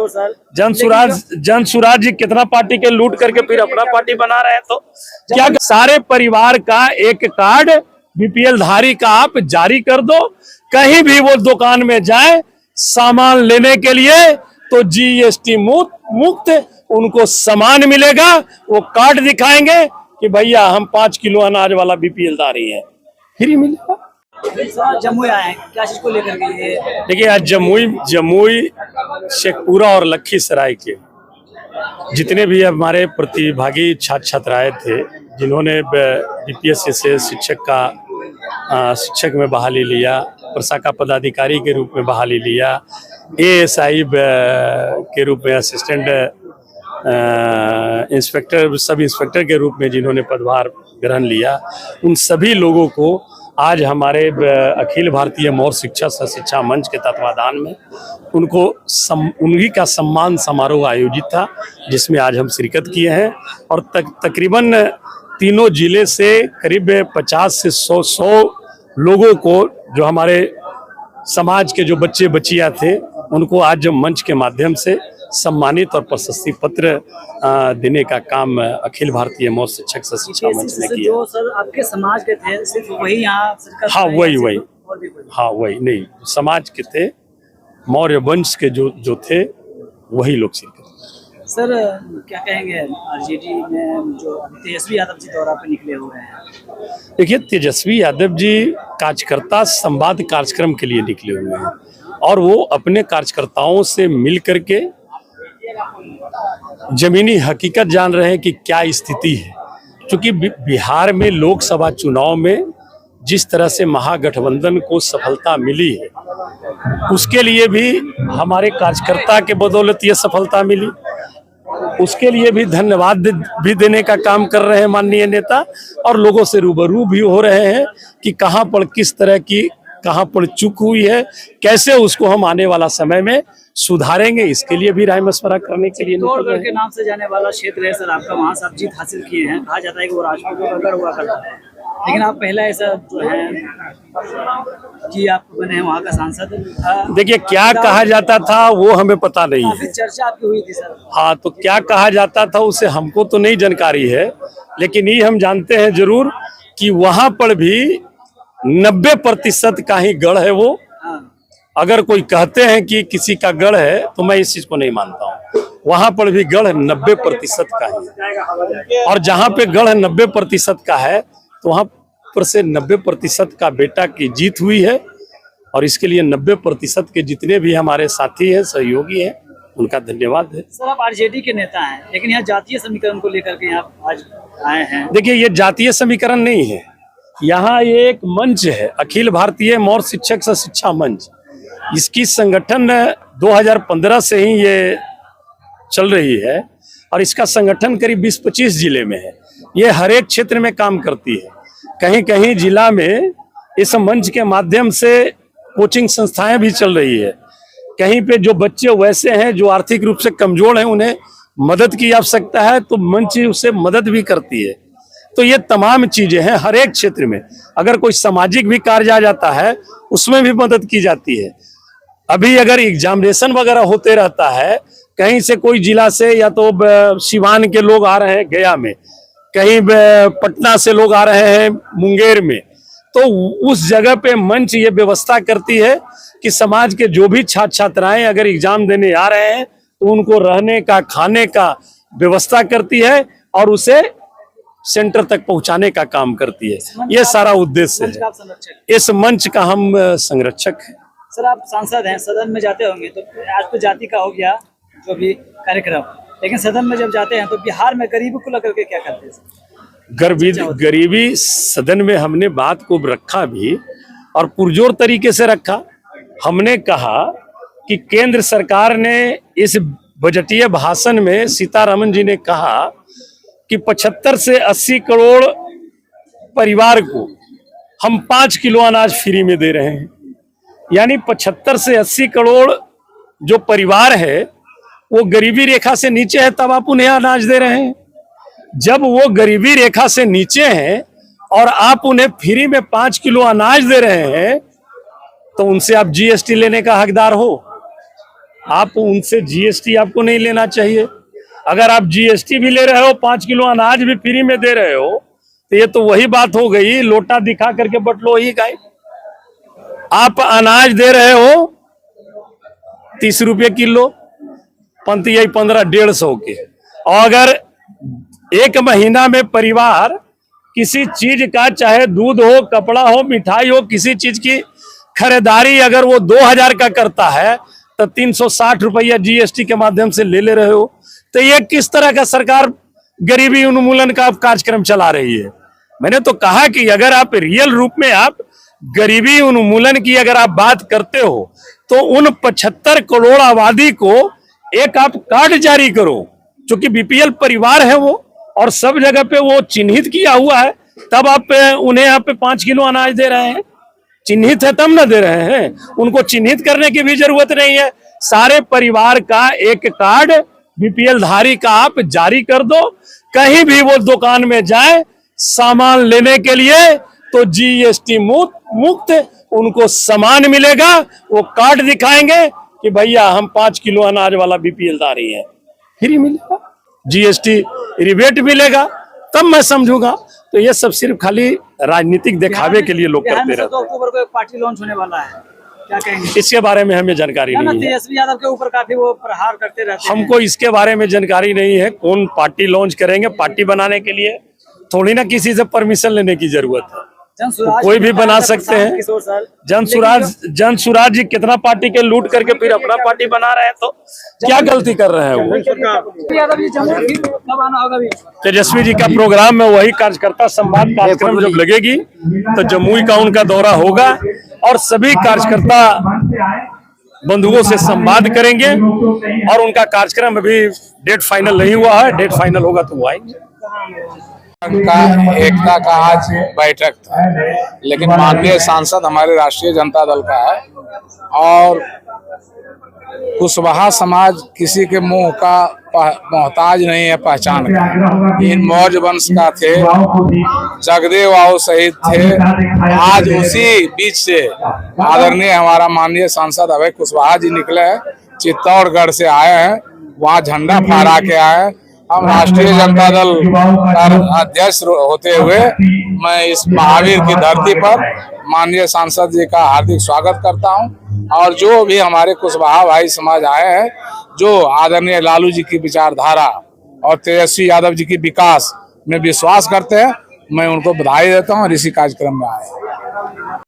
हो सर। जन सुराज जी कितना पार्टी के लूट करके फिर अपना पार्टी बना रहे हैं, तो क्या सारे परिवार का एक कार्ड बीपीएल धारी का आप जारी कर दो। कहीं भी वो दुकान में जाए सामान लेने के लिए तो जीएसटी मुक्त उनको सामान मिलेगा। वो कार्ड दिखाएंगे कि भैया हम 5 किलो अनाज वाला बीपीएल धारी है, फ्री मिलेगा। जमुई आए हैं, क्या चीज को लेकर के ये? देखिए आज जमुई शेखपुरा और लखीसराय के जितने भी हमारे प्रतिभागी छात्र छात्राएं थे जिन्होंने बीपीएससी से शिक्षक में बहाली लिया, प्रशाखा पदाधिकारी के रूप में बहाली लिया, एएसआई के रूप में असिस्टेंट इंस्पेक्टर सब इंस्पेक्टर के रूप में जिन्होंने पदभार ग्रहण लिया, उन सभी लोगों को आज हमारे अखिल भारतीय मौर्य शिक्षा सह शिक्षा मंच के तत्वाधान में उन्हीं का सम्मान समारोह आयोजित था, जिसमें आज हम शिरकत किए हैं। और तकरीबन तीनों जिले से करीब 50 से 100 लोगों को, जो हमारे समाज के जो बच्चे बच्चियां थे, उनको आज मंच के माध्यम से सम्मानित और प्रशस्ति पत्र देने का काम अखिल भारतीय मौर्य शिक्षक सह शिक्षा मंच ने किया। जो सर आपके समाज के थे सिर्फ वही यहाँ? हाँ वही नहीं, समाज के थे, मौर्य वंश के जो थे वही लोग शिरकत। सर क्या कहेंगे आरजेडी में जो तेजस्वी यादव जी दौरा पे निकले हुए हैं? देखिए तेजस्वी यादव जी कार्यकर्ता संवाद कार्यक्रम के लिए निकले हुए हैं और वो अपने कार्यकर्ताओं से मिल करके जमीनी हकीकत जान रहे हैं कि क्या स्थिति है। क्योंकि बिहार में लोकसभा चुनाव में जिस तरह से महागठबंधन को सफलता मिली है, उसके लिए भी हमारे कार्यकर्ता के बदौलत ये सफलता मिली। उसके लिए भी धन्यवाद भी देने का काम कर रहे हैं माननीय नेता, और लोगों से रूबरू भी हो रहे हैं कि कहां पर किस तरह की कहां पर चूक हुई है, कैसे उसको हम आने वाला समय में सुधारेंगे, इसके लिए भी राय मशवरा करने के लिए चित्तौड़गढ़ के नाम से जाने वाला क्षेत्र है सर आपका, वहाँ से आप जीत हासिल किए हैं। कहा जाता है कि वो राजपूत का गढ़ हुआ करता है, लेकिन आप पहला ऐसा जो है कि आप बने हैं वहाँ का सांसद। देखिए क्या कहा जाता था वो हमें पता नहीं है, चर्चा आपकी हुई थी सर। हाँ, तो क्या कहा जाता था उसे हमको तो नहीं जानकारी है, लेकिन ये हम जानते हैं जरूर कि वहाँ पर भी 90% का ही गढ़ है वो। अगर कोई कहते हैं कि किसी का गढ़ है तो मैं इस चीज को नहीं मानता हूँ। वहां पर भी गढ़ 90% का है, और जहां पे गढ़ 90% का है तो वहां पर से 90% का बेटा की जीत हुई है, और इसके लिए 90% के जितने भी हमारे साथी हैं, सहयोगी हैं, उनका धन्यवाद है। सर आप आरजेडी के नेता हैं, लेकिन यहाँ जातीय समीकरण को लेकर के यहाँ आज आए हैं। देखिए ये जातीय समीकरण नहीं है, यहाँ ये एक मंच है, अखिल भारतीय मौर्य शिक्षक सह शिक्षा मंच। इसकी संगठन 2015 से ही ये चल रही है, और इसका संगठन करीब 20-25 जिले में है। ये हर एक क्षेत्र में काम करती है। कहीं कहीं जिला में इस मंच के माध्यम से कोचिंग संस्थाएं भी चल रही है। कहीं पे जो बच्चे वैसे हैं जो आर्थिक रूप से कमजोर हैं, उन्हें मदद की आवश्यकता है तो मंच उससे मदद भी करती है। तो ये तमाम चीजें हैं हर एक क्षेत्र में। अगर कोई सामाजिक भी कार्य आ जाता है उसमें भी मदद की जाती है। अभी अगर एग्जामिनेशन वगैरह होते रहता है, कहीं से कोई जिला से या तो सिवान के लोग आ रहे हैं गया में, कहीं पटना से लोग आ रहे हैं मुंगेर में, तो उस जगह पे मंच ये व्यवस्था करती है कि समाज के जो भी छात्र छात्राएं अगर एग्जाम देने आ रहे हैं तो उनको रहने का खाने का व्यवस्था करती है और उसे सेंटर तक पहुंचाने का काम करती है। ये सारा उद्देश्य है। इस मंच का हम संरक्षक हैं। सर आप सांसद हैं, सदन में जाते होंगे, तो आज तो जाति का हो गया जो भी कार्यक्रम, लेकिन सदन में जब जाते हैं तो बिहार में गरीबी को लेकर के क्या करते हैं? गरीबी सदन में हमने बात को रखा भी, और पुरजोर तरीके से रखा। हमने कहा कि केंद्र सरकार ने इस बजटीय भाषण में सीतारमन जी ने कहा कि 75 से 80 करोड़ परिवार को हम 5 किलो अनाज फ्री में दे रहे हैं। यानी 75 से 80 करोड़ जो परिवार है वो गरीबी रेखा से नीचे है, तब आप उन्हें अनाज दे रहे हैं। जब वो गरीबी रेखा से नीचे हैं और आप उन्हें फ्री में 5 किलो अनाज दे रहे हैं, तो उनसे आप जीएसटी लेने का हकदार हो। आप उनसे जीएसटी आपको नहीं लेना चाहिए। अगर आप जीएसटी भी ले रहे हो, 5 किलो अनाज भी फ्री में दे रहे हो, तो ये तो वही बात हो गई, लोटा दिखा करके बट लो ही गाय। आप अनाज दे रहे हो 30 रुपये किलो, पंती 1500 के, और अगर एक महीना में परिवार किसी चीज का, चाहे दूध हो, कपड़ा हो, मिठाई हो, किसी चीज की खरीदारी अगर वो 2000 का करता है तो 360 रुपया जीएसटी के माध्यम से ले रहे हो। तो ये किस तरह का सरकार गरीबी उन्मूलन का कार्यक्रम चला रही है? मैंने तो कहा कि अगर आप रियल रूप में आप गरीबी उन्मूलन की अगर आप बात करते हो तो उन 75 करोड़ आबादी को एक आप कार्ड जारी करो, क्योंकि बीपीएल परिवार है वो, और सब जगह पे वो चिन्हित किया हुआ है, तब आप उन्हें यहाँ पे 5 किलो अनाज दे रहे हैं। चिन्हित है तब ना दे रहे हैं, उनको चिन्हित करने की भी जरूरत नहीं है। सारे परिवार का एक कार्ड बीपीएल धारी का आप जारी कर दो, कहीं भी वो दुकान में जाए सामान लेने के लिए तो जीएसटी मुक्त उनको सामान मिलेगा। वो कार्ड दिखाएंगे कि भैया हम 5 किलो अनाज वाला बीपीएल धारी है, फ्री मिलेगा, जीएसटी रिबेट मिलेगा, तब मैं समझूंगा। तो ये सब सिर्फ खाली राजनीतिक दिखावे के लिए लोग करते रहते हैं। 2 अक्टूबर को एक पार्टी लॉन्च होने वाला है, क्या कहेंगे? इसके बारे में हमें जानकारी नहीं है। तेजस्वी यादव के ऊपर काफी वो प्रहार करते रहते हैं। हमको इसके बारे में जानकारी नहीं है। कौन पार्टी लॉन्च करेंगे? पार्टी बनाने के लिए थोड़ी ना किसी से परमिशन लेने की जरूरत है, तो कोई भी बना सकते हैं। जन सुराज जी कितना पार्टी के लूट करके फिर अपना पार्टी बना रहे हैं, तो क्या गलती कर रहे हैं वो? तेजस्वी जी का प्रोग्राम में वही कार्यकर्ता संवाद कार्यक्रम जब लगेगी तो जमुई का उनका दौरा होगा और सभी कार्यकर्ता बंधुओं से संवाद करेंगे, और उनका कार्यक्रम अभी डेट फाइनल नहीं हुआ है, डेट फाइनल होगा तो वो आएंगे। का एकता का आज बैठक था, लेकिन माननीय सांसद हमारे राष्ट्रीय जनता दल का है, और कुशवाहा समाज किसी के मुंह का मोहताज नहीं है पहचान का। इन मौज वंश का थे, जगदेव आओ शहीद थे। आज उसी बीच से आदरणीय हमारा माननीय सांसद अभय कुशवाहा जी निकले हैं, चित्तौड़गढ़ से आए हैं, वहाँ झंडा फहरा के आए हैं। हम राष्ट्रीय जनता दल का अध्यक्ष होते हुए मैं इस महावीर की धरती पर माननीय सांसद जी का हार्दिक स्वागत करता हूं, और जो भी हमारे कुशवाहा भाई समाज आए हैं, जो आदरणीय लालू जी की विचारधारा और तेजस्वी यादव जी की विकास में विश्वास करते हैं, मैं उनको बधाई देता हूं और इसी कार्यक्रम में आए।